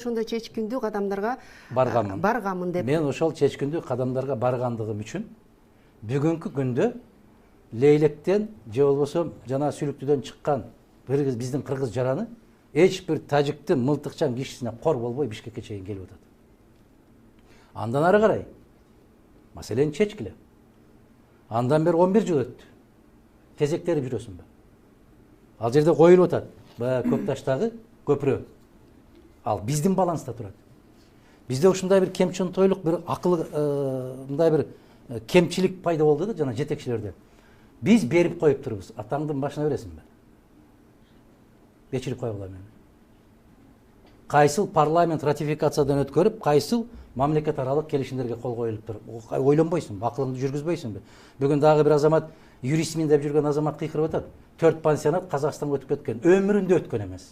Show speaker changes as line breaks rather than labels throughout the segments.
ошондой чечкиндүү кадамдарга
барганмын
деп.
Мен ошол чечкиндүү кадамдарга баргандыгым үчүн бүгүнкү күндө Лейлектен же болбосо жана Сүлүктүүдөн чыккан биздин кыргыз жараны эч бир тажиктин мылтыкчан кишисине кор болбой Бишкекке чейин келип атат. Андан ары карай маселени чечкиле. Андан бери 11 жыл өттү. Кезектерип жүрөсүнбү? Ал жерде коюлуп атат. Баягы Көкташтагы көпүрө. Ал биздин баланста турат. Бизде ушундай бир кемчинтойлук, бир акыл, мындай бир кемчилик пайда болду да жана жетекчилерде. Биз берип коюп турбуз. Атаңдын башына бересиңби? Бечилип койгула мени. Кайсыл парламент ратификациядан өткөрүп, кайсыл мамлекет аралык келишимдерге кол коюлуп туруп, ойлонбойсуңбу, акылыңды жүргүзбөйсүңбү? Бүгүн дагы бир азамат, юристмин деп жүргөн азамат кыйкырып атат. 4 пансионат Казакстанга өтүп кеткен. Өмүрүндө өткөн эмес.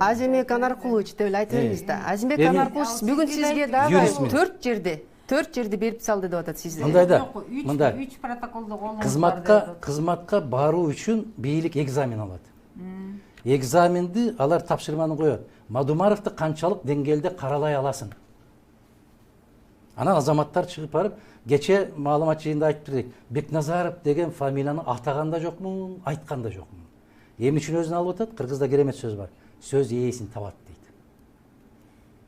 Азимбек Анаркулович деп эле айтып бериңиз да. Азимбек Анаркулович бүгүн сизге дагы 4 жерди берип салды деп атат сизге.
Мындай
3 протоколдо колуңуз бар.
Кызматка баруу үчүн бийлик экзамен алат. Экзаменди алар тапшырманы коет. Мадумаровду канчалык деңгээлде каралай аласың? Анан азаматтар чыгып барып, кече маалымат жыйында айтып бердик. Бекназаров деген фамилияны атаган да жокмун, айткан да жокмун. Эми үчүн өзүн алып атат, кыргызда керемет сөз бар. Сөз ээсин табат дейт.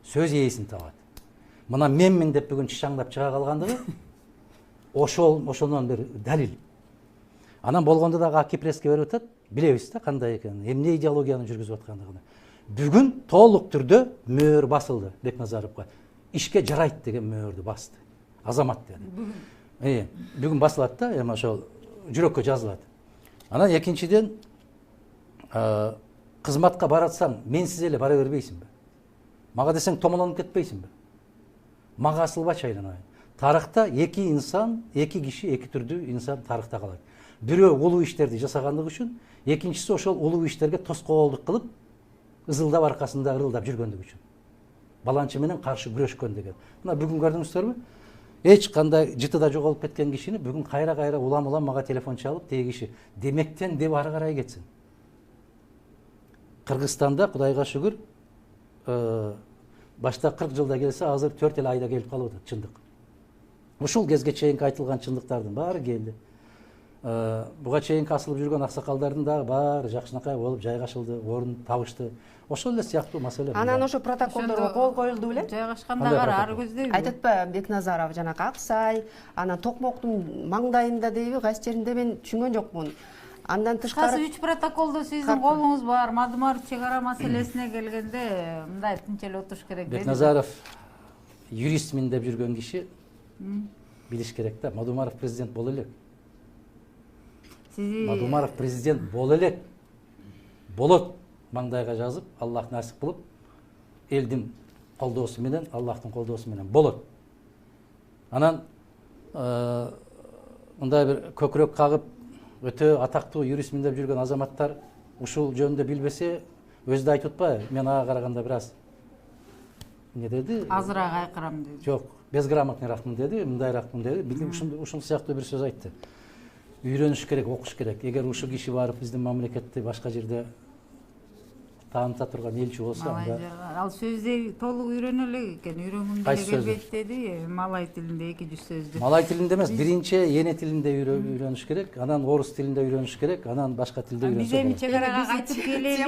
Сөз ээсин табат. Мына менмин деп бүгүн чычаңдап чыга калгандыгы ошондон бир далил. Анан болгондо дагы Аки пресске берип атат, билебиз да кандай экенин, эмне идеологияны жүргүзүп аткандыгын. Бүгүн толук түрдө мөөр басылды Бекназаровго. Ишке жарайт деген мөөрдү басты. Азамат деди. Бүгүн басылат да, эми ошол жүрөккө жазылат. Анан экинчиден кызматка баратсаң, менсиз эле бара бербейсиңби? Мага десең томолонуп кетпейсиңби? Мага асылбачы айланайын. Тарыхта эки инсан, эки киши, эки түрдүү инсан тарыхта калат. Бирөө улуу иштерди жасагандыгы үчүн, экинчиси ошол улуу иштерге тоскоолдук кылып, ызылдап аркасында ырылдап жүргөндүгү үчүн. Баланчы менен каршы күрөшкөн деген. Мына бүгүн көрдүңүздөрбү? Эч кандай жытыда жоголуп кеткен кишини бүгүн кайра улам мага телефон чалып, теги киши демектен деп ары карай кетсин. Кыргызстанда Кудайга шүгүр, башта 40 жылда келсе, азыр 4 айда келип калып атат чындык. Ушул кезге чейинки айтылган чындыктардын баары келди. Буга чейинки асылып жүргөн аксакалдардын дагы баары жакшынакай болуп жайгашылды, орун табышты. Ошол эле сыяктуу маселе.
Анан ошо протоколдорго кол коюлду беле?
Жайгашканда ар көздөйбү.
Айтат ба Бекназаров жанагы Аксай, анан Токмоктун маңдайында дейби, кайсы жеринде мен түшүнгөн жокмун. Андан тышкары
3 протоколдо сиздин колуңуз бар. Мадумаров чек ара маселесине келгенде мындай тынч эле отуруш керек.
Бекназаров юристмин деп жүргөн киши билиш керек да, Мадумаров президент боло элек. Мадумаров президент боло элек. Болот маңдайга жазып, Аллах насип кылып, элдин колдоосу менен, Аллахтын колдоосу менен болот. Анан мындай бир көкүрөк кагып, өтө атактуу юристмин деп жүргөн азаматтар ушул жөнүндө билбесе, өзү да айтып атпайбы? Мен ага караганда бир аз эмне деди?
Азыраак айкырам деди.
Жок, безграмотныйракмын деди, мындайракмын деди. Билдим ушул сыяктуу бир сөз айтты. Үйрөнүш керек, окуш керек. Эгер ушул киши барып биздин мамлекетти башка жерде тааныта турган элчи болсо, анда
ал сөздү толук үйрөнө элек экен, үйрөнгүм деле келбейт деди. Малай тилинде 200 сөздү.
Малай тилинде эмес, биринчи эне тилинде үйрөнүш керек, анан орус тилинде үйрөнүш керек, анан башка тилде үйрөнсө болот.
Биз эми чек арага кайтып келели.